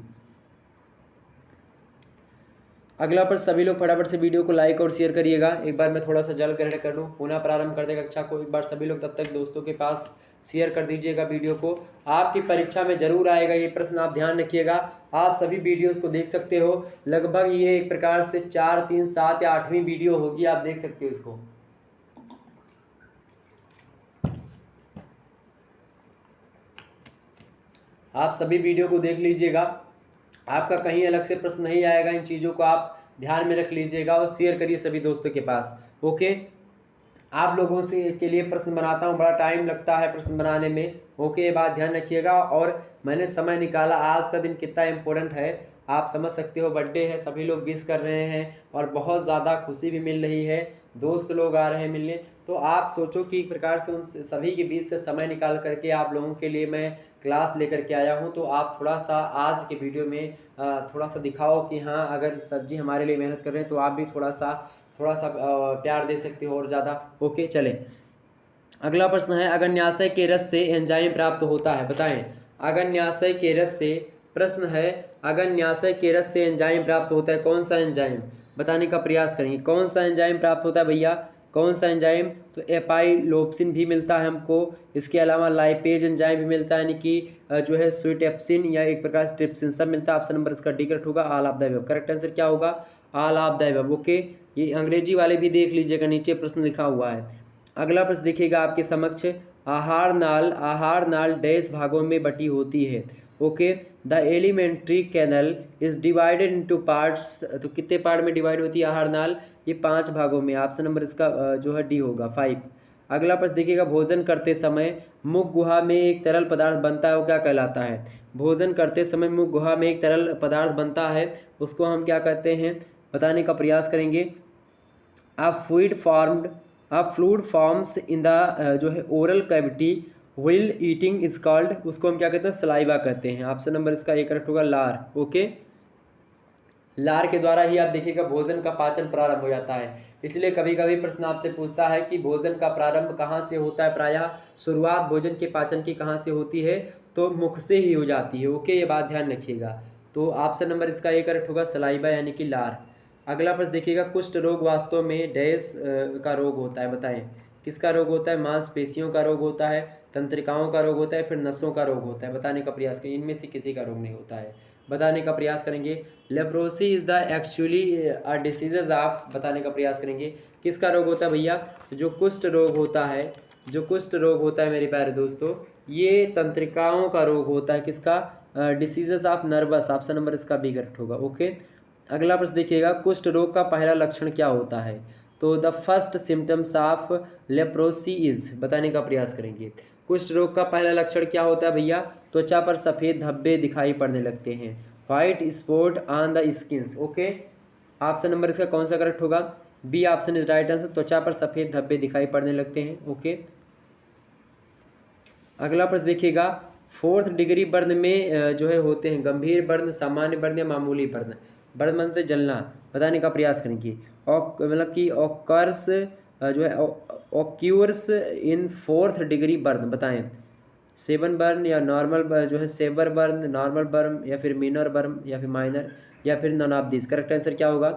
अगला पर सभी लोग फटाफट से वीडियो को लाइक और शेयर करिएगा। एक बार मैं थोड़ा सा जल ग्रहण कर लूँ, पुनः प्रारंभ कर देगा कक्षा को। एक बार सभी लोग तब तक दोस्तों के पास शेयर कर दीजिएगा वीडियो को। आपकी परीक्षा में जरूर आएगा ये प्रश्न, आप ध्यान रखिएगा। आप सभी वीडियोस को देख सकते हो, लगभग ये एक प्रकार से 4, 3, 7 या 8वीं वीडियो होगी, आप देख सकते हो इसको। आप सभी वीडियो को देख लीजिएगा, आपका कहीं अलग से प्रश्न नहीं आएगा। इन चीज़ों को आप ध्यान में रख लीजिएगा और शेयर करिए सभी दोस्तों के पास। ओके, आप लोगों से के लिए प्रश्न बनाता हूँ, बड़ा टाइम लगता है प्रश्न बनाने में। ओके, ये बात ध्यान रखिएगा। और मैंने समय निकाला, आज का दिन कितना इम्पोर्टेंट है आप समझ सकते हो। बर्थडे है, सभी लोग विश कर रहे हैं और बहुत ज़्यादा खुशी भी मिल रही है, दोस्त लोग आ रहे हैं मिलने। तो आप सोचो कि एक प्रकार से उन सभी के बीच से समय निकाल करके आप लोगों के लिए मैं क्लास लेकर के आया हूँ। तो आप थोड़ा सा आज के वीडियो में थोड़ा सा दिखाओ कि हाँ, अगर सर जी हमारे लिए मेहनत कर रहे हैं तो आप भी थोड़ा सा प्यार दे सकते हो और ज़्यादा। ओके, चलें। अगला प्रश्न है, अगन्याशय के रस से एंजाइम प्राप्त होता है, बताएं। अगन्याशय के रस से, प्रश्न है अगन्याशय के रस से एंजाइम प्राप्त होता है, कौन सा एंजाइम बताने का प्रयास करेंगे। कौन सा एंजाइम प्राप्त होता है भैया, कौन सा एंजाइम। तो एपाइलोप्सिन भी मिलता है हमको, इसके अलावा लाइपेज एंजाइम भी मिलता है, यानी कि जो है स्वीटेप्सिन या एक प्रकार से ट्रिप्सिन, सब मिलता है। ऑप्शन नंबर इसका डी करेक्ट होगा, all of the above. Correct answer क्या होगा, all of the above. Okay, ये अंग्रेजी वाले भी देख लीजिएगा, नीचे प्रश्न लिखा हुआ है। अगला प्रश्न देखिएगा आपके समक्ष, आहार नाल डैश भागों में बटी होती है। Okay, the alimentary canal is divided into parts. तो कितने पार्ट में डिवाइड होती है आहार नाल, ये 5 भागों में। ऑप्शन नंबर इसका जो है डी होगा, 5। अगला प्रश्न देखिएगा, भोजन करते समय मुख गुहा में एक तरल पदार्थ बनता है, वो क्या कहलाता है। भोजन करते समय मुख गुहा में एक तरल पदार्थ बनता है, उसको हम क्या कहते हैं बताने का प्रयास करेंगे। फ्लूइड फॉर्म्स इन द जो है oral cavity wheel eating is called, उसको हम क्या कहते हैं सलाइवा कहते हैं। ऑप्शन नंबर इसका एक करेक्ट होगा, लार। ओके, लार के द्वारा ही आप देखिएगा भोजन का पाचन प्रारंभ हो जाता है। इसलिए कभी कभी प्रश्न आपसे पूछता है कि भोजन का प्रारंभ कहाँ से होता है। प्रायः शुरुआत भोजन के पाचन की कहाँ से होती है, तो मुख से ही हो जाती है। ओके, ये बात ध्यान रखिएगा। तो ऑप्शन नंबर इसका एक करेक्ट होगा, सलाइवा यानी कि लार। अगला प्रश्न देखिएगा, कुष्ठ रोग वास्तव में डैश का रोग होता है, बताएं। किसका रोग होता है, मांसपेशियों का रोग होता है, तंत्रिकाओं का रोग होता है, फिर नसों का रोग होता है, बताने का प्रयास करें। इनमें से किसी का रोग नहीं होता है, बताने का प्रयास करेंगे। Leprosy is the actually diseases of, बताने का प्रयास करेंगे। किसका रोग होता है भैया, जो कुष्ठ रोग होता है, जो कुष्ठ रोग होता है मेरे प्यारे दोस्तों, ये तंत्रिकाओं का रोग होता है। किसका, diseases of nervous. Option number इसका बी करेक्ट होगा। ओके, अगला प्रश्न देखिएगा, कुष्ठ रोग का पहला लक्षण क्या होता है। तो the first symptoms of leprosy is, बताने का प्रयास करेंगे। कुष्ठ रोग का पहला लक्षण क्या होता है भैया, त्वचा पर सफ़ेद धब्बे दिखाई पड़ने लगते हैं, white spot on the skins. Okay, option number इसका कौन सा करेक्ट होगा, B option is right answer, त्वचा पर सफ़ेद धब्बे दिखाई पड़ने लगते हैं। ओके, अगला प्रश्न देखिएगा, 4th डिग्री बर्न में जो है होते हैं गंभीर बर्न, सामान्य बर्न या मामूली बर्न। बर्न मतलब जलना, बताने का प्रयास करेंगे। और मतलब कि ऑकर्स जो है ऑक्यूर्स इन 4th डिग्री बर्न, बताएं। 7 बर्न या नॉर्मल जो है सेवर बर्न, नॉर्मल बर्न या फिर मिनर बर्न या फिर माइनर या फिर none of this. Correct answer क्या होगा,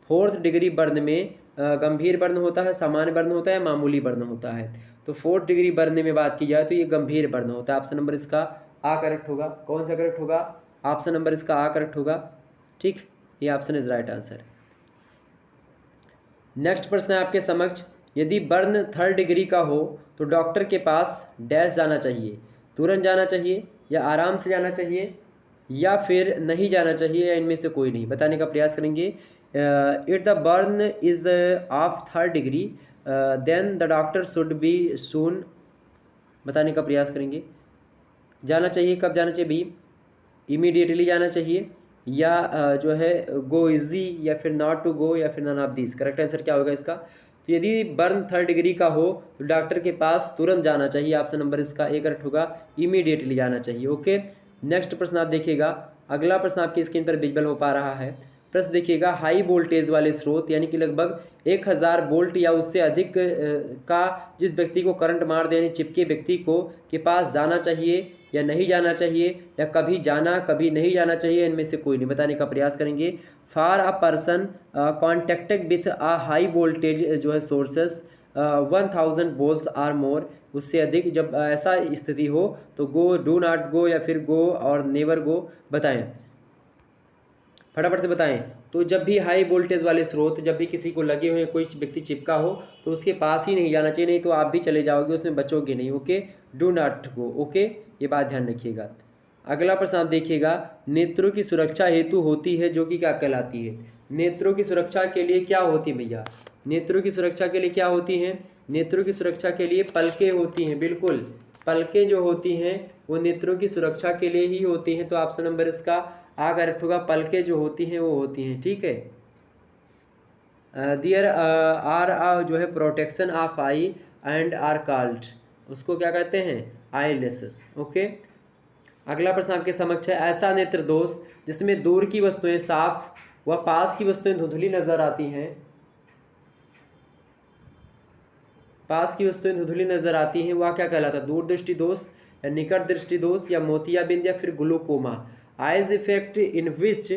4th डिग्री बर्न में गंभीर बर्न होता है, सामान्य बर्न होता है, मामूली बर्न होता है। तो 4th डिग्री बर्न में बात की जाए तो ये गंभीर बर्न होता है। ऑप्शन नंबर इसका आ करेक्ट होगा। कौन सा करेक्ट होगा, ऑप्शन नंबर इसका आ करेक्ट होगा। ठीक, ये option is right answer. Next प्रश्न है आपके समक्ष, यदि बर्न 3rd डिग्री का हो तो डॉक्टर के पास डैश जाना चाहिए, तुरंत जाना चाहिए या आराम से जाना चाहिए या फिर नहीं जाना चाहिए या इनमें से कोई नहीं, बताने का प्रयास करेंगे। If the burn is of 3rd degree then the doctor should be soon, बताने का प्रयास करेंगे। जाना चाहिए, कब जाना चाहिए भी, इमीडिएटली जाना चाहिए या जो है गो इजी या फिर नॉट टू गो या फिर none of this. Correct answer क्या होगा इसका, तो यदि बर्न 3rd डिग्री का हो तो डॉक्टर के पास तुरंत जाना चाहिए। ऑप्शन नंबर इसका ए करेक्ट होगा, इमीडिएटली जाना चाहिए। ओके, नेक्स्ट प्रश्न आप देखिएगा, अगला प्रश्न आपकी स्क्रीन पर विजुअल हो पा रहा है। प्रश्न देखिएगा, हाई वोल्टेज वाले स्रोत यानी कि लगभग 1000 वोल्ट या उससे अधिक का जिस व्यक्ति को करंट मार देने चिपके व्यक्ति को के पास जाना चाहिए या नहीं जाना चाहिए या कभी जाना कभी नहीं जाना चाहिए, इनमें से कोई नहीं, बताने का प्रयास करेंगे। For a person contacted with a high voltage जो है सोर्सेस 1000 वोल्ट्स आर मोर, उससे अधिक जब ऐसा स्थिति हो तो गो, डू नॉट गो या फिर गो और नेवर गो, बताएं। फटाफट से बताएं। तो जब भी हाई वोल्टेज वाले स्रोत जब भी किसी को लगे हुए कोई व्यक्ति चिपका हो तो उसके पास ही नहीं जाना चाहिए, नहीं तो आप भी चले जाओगे, उसमें बचोगे नहीं। Okay, do not go. Okay, ये बात ध्यान रखिएगा। अगला प्रश्न आप देखिएगा, नेत्रों की सुरक्षा हेतु होती है जो कि क्या कहलाती है? नेत्रों की सुरक्षा के लिए क्या होती है भैया? नेत्रों की सुरक्षा के लिए क्या होती हैं? नेत्रों की सुरक्षा के लिए पलकें होती हैं, बिल्कुल। पलकें जो होती हैं वो नेत्रों की सुरक्षा के लिए ही होती हैं। तो ऑप्शन नंबर इसका आ करेक्ट होगा, पलकें जो होती हैं वो होती हैं, ठीक है। दियर आर जो है protection of eye and are called, उसको क्या कहते हैं? Eyelashes, okay. अगला प्रश्न आपके समक्ष है, ऐसा नेत्र दोष जिसमें दूर की वस्तुएं साफ व पास की वस्तुएं धुंधली नजर आती हैं, पास की वस्तुएं धुंधली नजर आती हैं, वह क्या कहलाता है? दूरदृष्टि दोष या निकट दृष्टि दोष या मोतियाबिंद या फिर glaucoma. Eyes effect in which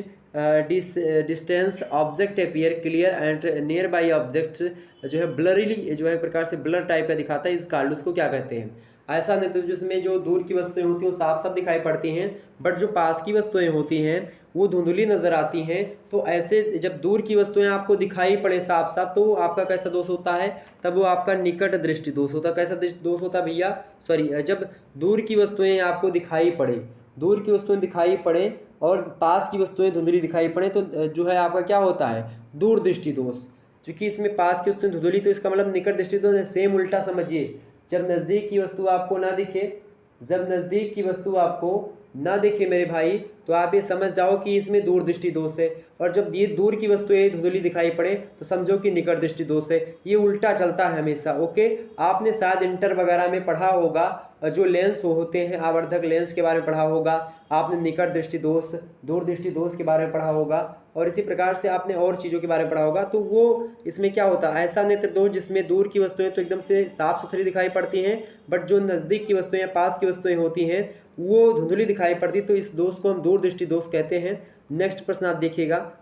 distance object appear clear and near by object जो है ब्लरीली जो है प्रकार से ब्लर टाइप का दिखाता है, इस कार्ड उसको क्या कहते हैं? ऐसा नेत्र जिसमें जो दूर की वस्तुएं होती हैं वो साफ साफ दिखाई पड़ती हैं, बट जो पास की वस्तुएं होती हैं वो धुंधली नजर आती हैं। तो ऐसे जब दूर की वस्तुएं आपको दिखाई पड़े साफ साफ, तो वो आपका कैसा दोष होता है? तब वो आपका निकट दृष्टि दोष होता है। कैसा दोष होता है भैया? सॉरी, जब दूर की वस्तुएं आपको दिखाई पड़े, दूर की वस्तुएं दिखाई पड़े और पास की वस्तुएं धुंधली दिखाई पड़े, तो जो है आपका क्या होता है? दूर दृष्टि दोष। क्योंकि इसमें पास की वस्तुएं धुंधली, तो इसका मतलब निकट दृष्टि दोष। सेम उल्टा समझिए, जब नज़दीक की वस्तु आपको ना दिखे, जब नज़दीक की वस्तु आपको ना दिखे मेरे भाई, तो आप ये समझ जाओ कि इसमें दूर दृष्टि दोष है। और जब ये दूर की वस्तुएं धुंधली दिखाई पड़े तो समझो कि निकट दृष्टि दोष है। ये उल्टा चलता है हमेशा, ओके। आपने शायद इंटर वगैरह में पढ़ा होगा, जो लेंस होते हैं आवर्धक लेंस के बारे में पढ़ा होगा, आपने निकट दृष्टि दोष, दूर दृष्टि दोष के बारे में पढ़ा होगा, और इसी प्रकार से आपने और चीज़ों के बारे में पढ़ा होगा। तो वो इसमें क्या होता है? ऐसा नेत्र दोष जिसमें दूर की वस्तुएं तो एकदम से साफ सुथरी दिखाई पड़ती हैं, बट जो नज़दीक की वस्तुएं, पास की वस्तुएं होती हैं वो धुंधली दिखाई पड़ती, तो इस दोष को हम दूर दृष्टि दोष कहते हैं। नेक्स्ट प्रश्न आप देखिएगा,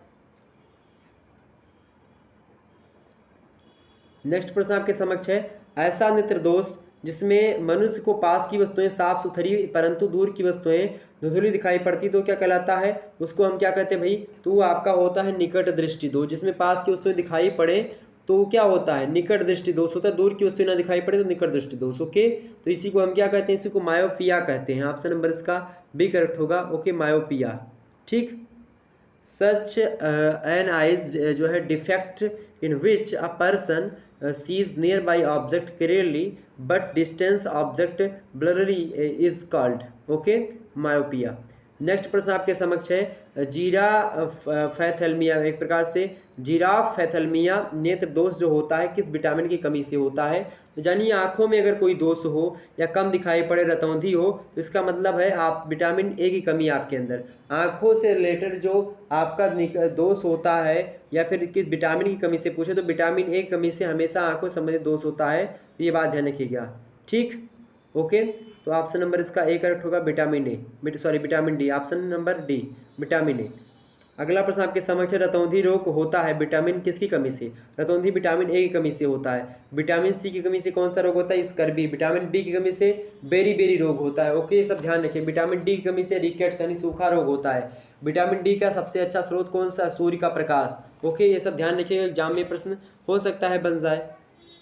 नेक्स्ट प्रश्न आपके समक्ष है, ऐसा नेत्र दोष जिसमें मनुष्य को पास की वस्तुएं साफ सुथरी परंतु दूर की वस्तुएं धुंधली दिखाई पड़ती, तो क्या कहलाता है? उसको हम क्या कहते हैं भाई? तो वो आपका होता है निकट दृष्टि दोष। जिसमें पास की वस्तुएं दिखाई पड़े तो क्या होता है? निकट दृष्टि दोष होता है। दूर की वस्तुएं ना दिखाई पड़े तो निकट दृष्टि दोष, ओके। तो इसी को हम क्या कहते हैं? इसी को मायोपिया कहते हैं। ऑप्शन नंबर इसका बी करेक्ट होगा, ओके, मायोपिया, ठीक। सच एन आइज जो है defect in which a person sees nearby object clearly but distance object blurrily is called, okay, myopia. Next प्रश्न आपके समक्ष है, जीरा फैथेलमिया, एक प्रकार से जीराफ फैथेलमिया नेत्र दोष जो होता है किस विटामिन की कमी से होता है? तो जानिए, आंखों में अगर कोई दोष हो या कम दिखाई पड़े, रतौंधी हो, तो इसका मतलब है आप विटामिन ए की कमी आपके अंदर। आंखों से रिलेटेड जो आपका दोष होता है या फिर किस विटामिन की कमी से पूछे तो विटामिन ए की कमी से हमेशा आंखों से संबंधित दोष होता है, तो ये बात ध्यान रखिएगा, ठीक, ओके। तो ऑप्शन नंबर इसका ए करेक्ट होगा, vitamin A, sorry vitamin D, option number D, vitamin A. अगला प्रश्न आपके समक्ष है, रतौंधी रोग होता है विटामिन किसकी कमी से? रतौंधी विटामिन ए की कमी से होता है। विटामिन सी की कमी से कौन सा रोग होता है? स्कर्वी। विटामिन बी की कमी से बेरी बेरी रोग होता है, ओके, ये सब ध्यान रखिए। विटामिन डी की कमी से रिकेट्स यानी सूखा रोग होता है। विटामिन डी का सबसे अच्छा स्रोत कौन सा? सूर्य का प्रकाश, ओके, ये सब ध्यान रखिएगा, एग्जाम में प्रश्न हो सकता है बन जाए।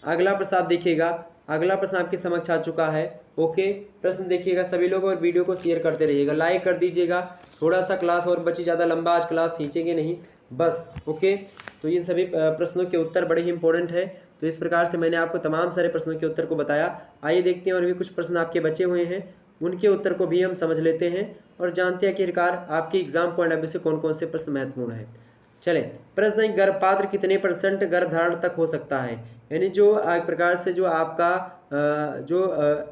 अगला प्रश्न आप देखिएगा, अगला प्रश्न आपके समक्ष आ चुका है, ओके। प्रश्न देखिएगा सभी लोग और वीडियो को शेयर करते रहिएगा, लाइक कर दीजिएगा। थोड़ा सा क्लास और बची, ज़्यादा लंबा आज क्लास खींचेंगे नहीं बस, ओके। तो ये सभी प्रश्नों के उत्तर बड़े ही इंपॉर्टेंट है। तो इस प्रकार से मैंने आपको तमाम सारे प्रश्नों के उत्तर को बताया। आइए देखते हैं और भी कुछ प्रश्न आपके बचे हुए हैं, उनके उत्तर को भी हम समझ लेते हैं और जानते हैं आखिरकार आपके एग्जाम पॉइंट ऑफ व्यू से कौन कौन से प्रश्न महत्वपूर्ण है। चलें, प्रश्न है, गर्भपात्र कितने % गर्भधारण तक हो सकता है? यानी जो एक प्रकार से जो आपका जो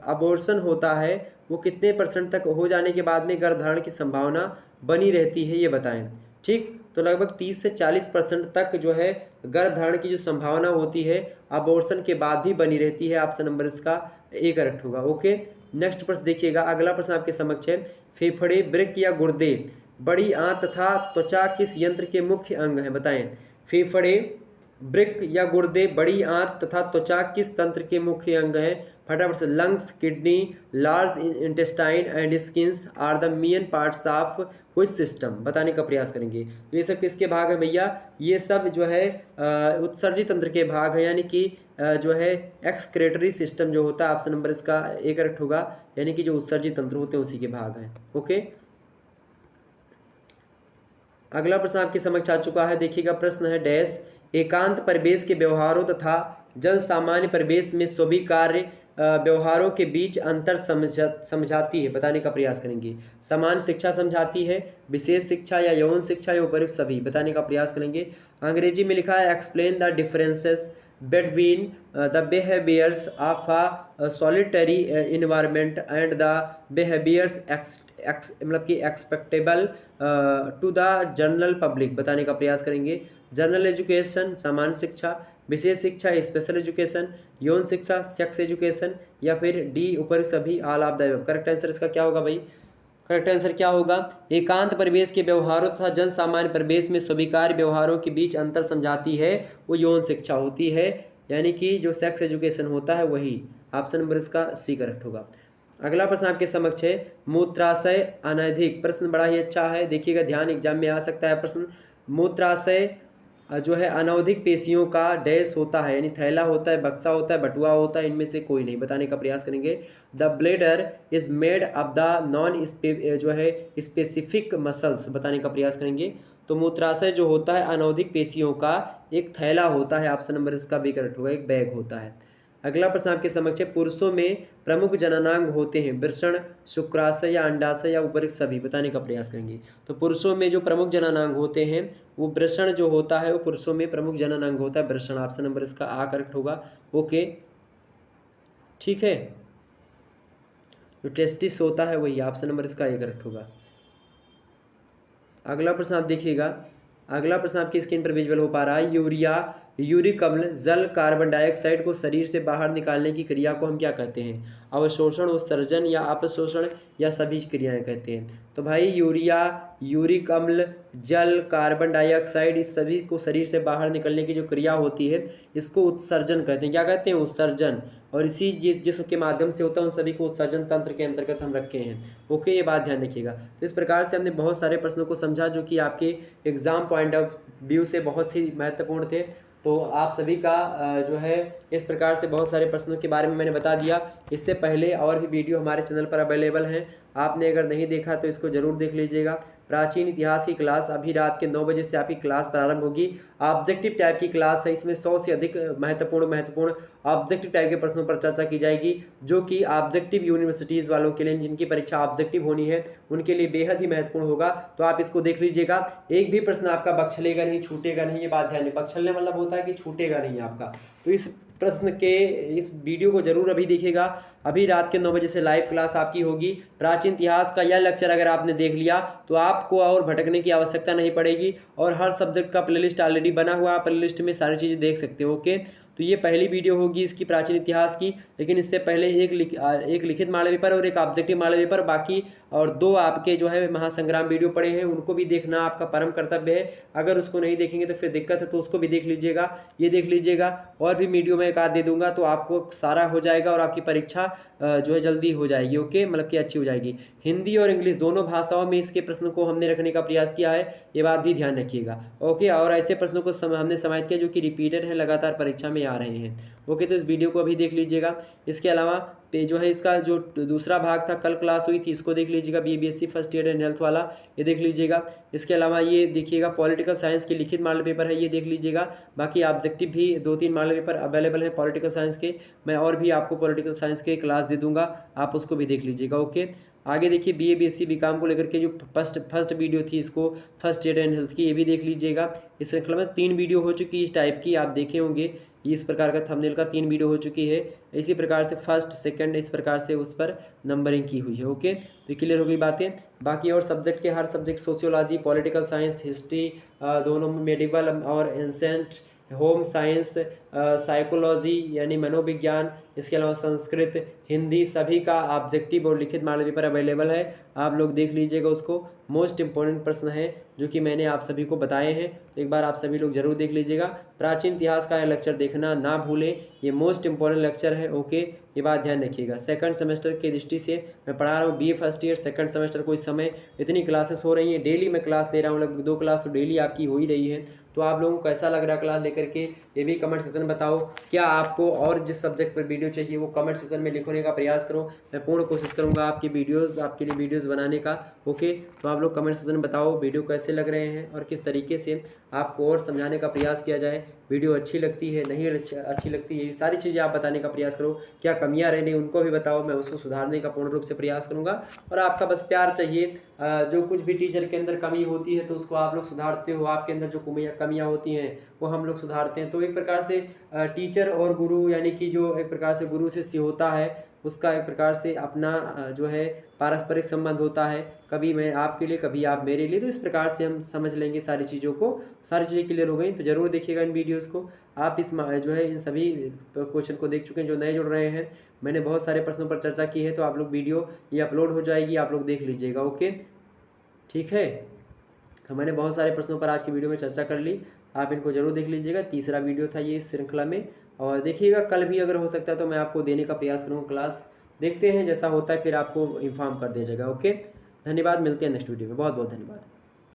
अबॉर्शन होता है वो कितने % तक हो जाने के बाद में गर्भधारण की संभावना बनी रहती है, ये बताएं, ठीक। तो लगभग 30 से 40% तक जो है गर्भधारण की जो संभावना होती है अबॉर्शन के बाद भी बनी रहती है। ऑप्शन नंबर इसका ए करेक्ट होगा, ओके। नेक्स्ट प्रश्न देखिएगा, अगला प्रश्न आपके समक्ष है, फेफड़े, वृक्क या गुर्दे, बड़ी आंत तथा त्वचा किस यंत्र के मुख्य अंग हैं? बताएं। फेफड़े, वृक्क या गुर्दे, बड़ी आंत तथा त्वचा किस तंत्र के मुख्य अंग हैं? फटाफट से। Lungs, kidney, large intestine and skins are the main parts of which system? बताने का प्रयास करेंगे। तो ये सब किसके भाग है भैया? ये सब जो है उत्सर्जी तंत्र के भाग है, यानी कि जो है एक्सक्रेटरी सिस्टम जो होता है, ऑप्शन नंबर इसका ए करेक्ट होगा, यानी कि जो उत्सर्जित तंत्र होते हैं उसी के भाग हैं। ओके, अगला प्रश्न आपके समक्ष आ चुका है, देखिएगा प्रश्न है डैश एकांत परिवेश के व्यवहारों तथा जन सामान्य परिवेश में स्वीकार्य व्यवहारों के बीच अंतर समझाती है, बताने का प्रयास करेंगे। समान शिक्षा समझाती है, विशेष शिक्षा या यौन शिक्षा या उपयुक्त सभी, बताने का प्रयास करेंगे। अंग्रेजी में लिखा है explain the differences between the behaviours of a solitary environment and the behaviours मतलब कि एक्सपेक्टेबल टू द जनरल पब्लिक, बताने का प्रयास करेंगे। जनरल एजुकेशन सामान्य शिक्षा, विशेष शिक्षा स्पेशल एजुकेशन, यौन शिक्षा सेक्स एजुकेशन, या फिर डी उपयुक्त सभी, all of the above. Correct answer इसका क्या होगा भाई? करेक्ट आंसर क्या होगा? एकांत परिवेश के व्यवहारों तथा जन सामान्य परिवेश में स्वीकार्य व्यवहारों के बीच अंतर समझाती है, वो यौन शिक्षा होती है, यानी कि जो सेक्स एजुकेशन होता है वही। ऑप्शन नंबर इसका सी करेक्ट होगा। अगला प्रश्न आपके समक्ष है मूत्राशय अनैधिक, प्रश्न बड़ा ही अच्छा है, देखिएगा ध्यान एग्जाम में आ सकता है प्रश्न। मूत्राशय जो है अनौधिक पेशियों का डैश होता है, यानी थैला होता है, बक्सा होता है, बटुआ होता है, इनमें से कोई नहीं, बताने का प्रयास करेंगे। The bladder is made of the non जो है स्पेसिफिक मसल्स, बताने का प्रयास करेंगे। तो मूत्राशय जो होता है अनौधिक पेशियों का एक थैला होता है, ऑप्शन नंबर इसका बी करेक्ट होगा, एक बैग होता है। अगला प्रश्न आपके समक्ष है पुरुषों में प्रमुख जननांग होते हैं, वृषण, शुक्राशय या अंडाशय या उपयुक्त सभी, बताने का प्रयास करेंगे। तो पुरुषों में जो प्रमुख जननांग होते हैं वो वृषण जो होता है, वो पुरुषों में प्रमुख जननांग होता है वृषण, ऑप्शन नंबर इसका आ करेक्ट होगा। ओके ठीक है, जो टेस्टिस होता है वही, ऑप्शन नंबर इसका ए करेक्ट होगा। अगला प्रश्न आप देखिएगा, अगला प्रश्न आपकी स्क्रीन पर विजुअल हो पा रहा है। यूरिक अम्ल जल कार्बन डाइऑक्साइड को शरीर से बाहर निकालने की क्रिया को हम क्या कहते हैं? अवशोषण, उत्सर्जन या अपशोषण या सभी क्रियाएं कहते हैं। तो भाई यूरिक अम्ल, जल, कार्बन डाइऑक्साइड, इस सभी को शरीर से बाहर निकलने की जो क्रिया होती है इसको उत्सर्जन कहते हैं। क्या कहते हैं? उत्सर्जन। और इसी जिसके माध्यम से होता है उन सभी को उत्सर्जन तंत्र के अंतर्गत हम रखे हैं। ओके, ये बात ध्यान रखिएगा। तो इस प्रकार से हमने बहुत सारे प्रश्नों को समझा जो कि आपके एग्जाम पॉइंट ऑफ व्यू से बहुत ही महत्वपूर्ण थे। तो आप सभी का जो है इस प्रकार से बहुत सारे प्रश्नों के बारे में मैंने बता दिया। इससे पहले और भी वीडियो हमारे चैनल पर अवेलेबल हैं, आपने अगर नहीं देखा तो इसको ज़रूर देख लीजिएगा। प्राचीन इतिहास की क्लास अभी रात के 9 बजे से आपकी क्लास प्रारंभ होगी। ऑब्जेक्टिव टाइप की क्लास है, इसमें 100 से अधिक महत्वपूर्ण ऑब्जेक्टिव टाइप के प्रश्नों पर चर्चा की जाएगी, जो कि ऑब्जेक्टिव यूनिवर्सिटीज़ वालों के लिए, जिनकी परीक्षा ऑब्जेक्टिव होनी है उनके लिए बेहद ही महत्वपूर्ण होगा। तो आप इसको देख लीजिएगा। एक भी प्रश्न आपका बख्शलेगा नहीं, छूटेगा नहीं, ये बात ध्यान नहीं। बख्शलने मतलब होता है कि छूटेगा नहीं आपका। तो इस प्रश्न के इस वीडियो को जरूर अभी देखिएगा। अभी रात के 9 बजे से लाइव क्लास आपकी होगी। प्राचीन इतिहास का यह लेक्चर अगर आपने देख लिया तो आपको और भटकने की आवश्यकता नहीं पड़ेगी, और हर सब्जेक्ट का प्लेलिस्ट ऑलरेडी बना हुआ है, प्लेलिस्ट में सारी चीज़ें देख सकते हो। ओके, तो ये पहली वीडियो होगी इसकी प्राचीन इतिहास की, लेकिन इससे पहले एक लिखित मॉडल पेपर और एक ऑब्जेक्टिव मॉडल पेपर, बाकी और 2 आपके जो है महासंग्राम वीडियो पड़े हैं, उनको भी देखना आपका परम कर्तव्य है। अगर उसको नहीं देखेंगे तो फिर दिक्कत है, तो उसको भी देख लीजिएगा, ये देख लीजिएगा। और भी वीडियो में एक आध दे दूंगा तो आपको सारा हो जाएगा और आपकी परीक्षा जो है जल्दी हो जाएगी। ओके, मतलब कि अच्छी हो जाएगी। हिंदी और इंग्लिश दोनों भाषाओं में इसके प्रश्न को हमने रखने का प्रयास किया है, ये बात भी ध्यान रखिएगा। ओके, और ऐसे प्रश्नों को हमने समाहित किया जो कि रिपीटेड है, लगातार परीक्षा में आ रहे हैं। ओके, तो इस वीडियो को अभी देख लीजिएगा। इसके अलावा जो है इसका जो दूसरा भाग था, कल क्लास हुई थी, इसको देख लीजिएगा, BBSc first year and health वाला, ये देख लीजिएगा। इसके अलावा ये देखिएगा पॉलिटिकल साइंस के लिखित मॉडल पेपर है, ये देख लीजिएगा। बाकी ऑब्जेक्टिव भी 2-3 मॉडल पेपर अवेलेबल हैं पॉलिटिकल साइंस के, मैं और भी आपको पॉलिटिकल साइंस के क्लास दे दूंगा, आप उसको भी देख लीजिएगा। ओके, आगे देखिए BA BSc BCom को लेकर के जो फर्स्ट वीडियो थी, इसको फर्स्ट ईयर एंड हेल्थ की, ये भी देख लीजिएगा। इस श्रृंखला में 3 वीडियो हो चुकी है इस टाइप की, आप देखे होंगे, इस प्रकार का थंबनेल का 3 वीडियो हो चुकी है। इसी प्रकार से फर्स्ट सेकंड इस प्रकार से उस पर नंबरिंग की हुई है। ओके, तो क्लियर हो गई बातें। बाकी और सब्जेक्ट के हर subject, sociology, political science, history, दोनों में मेडिवल और एंसेंट, होम साइंस, साइकोलॉजी यानी मनोविज्ञान, इसके अलावा संस्कृत, हिंदी, सभी का ऑब्जेक्टिव और लिखित मॉडल पेपर अवेलेबल है, आप लोग देख लीजिएगा उसको। मोस्ट इंपॉर्टेंट प्रश्न है जो कि मैंने आप सभी को बताए हैं, तो एक बार आप सभी लोग जरूर देख लीजिएगा। प्राचीन इतिहास का यह लेक्चर देखना ना भूलें, ये मोस्ट इंपॉर्टेंट लेक्चर है। ओके, ये बात ध्यान रखिएगा। सेकंड सेमेस्टर की दृष्टि से मैं पढ़ा रहा हूँ BA first year second semester को। इस समय इतनी क्लासेस हो रही हैं, डेली मैं क्लास ले रहा हूँ, लगभग 2 क्लास तो डेली आपकी हो ही रही है। तो आप लोगों को कैसा लग रहा है क्लास लेकर के, ये भी कमेंट सेक्शन सेक्शन में बताओ। क्या आपको और जिस सब्जेक्ट पर वीडियो चाहिए वो कमेंट सेक्शन में लिखने का प्रयास करो। मैं पूर्ण कोशिश करूँगा आपके लिए वीडियोज़ बनाने का। ओके, तो आप लोग कमेंट सेक्शन में बताओ वीडियो कैसे लग रहे हैं और किस तरीके से आपको और समझाने का प्रयास किया जाए। वीडियो अच्छी लगती है, नहीं अच्छी लगती है, ये सारी चीज़ें आप बताने का प्रयास करो। क्या कमियाँ रह गई उनको भी बताओ, मैं उसको सुधारने का पूर्ण रूप से प्रयास करूँगा। और आपका बस प्यार चाहिए। जो कुछ भी टीचर के अंदर कमी होती है तो उसको आप लोग सुधारते हो, आपके अंदर जो कमियाँ होती हैं वो हम लोग सुधारते हैं। तो एक प्रकार से टीचर और गुरु, यानी कि जो एक प्रकार से गुरु शिष्य होता है, उसका एक प्रकार से अपना जो है पारस्परिक संबंध होता है। कभी मैं आपके लिए, कभी आप मेरे लिए। तो इस प्रकार से हम समझ लेंगे सारी चीज़ों को। सारी चीज़ें क्लियर हो गई तो ज़रूर देखिएगा इन वीडियोज़ को। आप जो है इन सभी क्वेश्चन को देख चुके हैं। जो नए जुड़ रहे हैं, मैंने बहुत सारे प्रश्नों पर चर्चा की है, तो आप लोग वीडियो ये अपलोड हो जाएगी, आप लोग देख लीजिएगा। ओके, ठीक है। तो मैंने बहुत सारे प्रश्नों पर आज की वीडियो में चर्चा कर ली, आप इनको जरूर देख लीजिएगा। तीसरा वीडियो था ये इस श्रृंखला में। और देखिएगा कल भी अगर हो सकता है तो मैं आपको देने का प्रयास करूँगा क्लास। देखते हैं जैसा होता है फिर आपको इन्फॉर्म कर दिया जाएगा। ओके, धन्यवाद, मिलते हैं नेक्स्ट वीडियो में। बहुत बहुत धन्यवाद।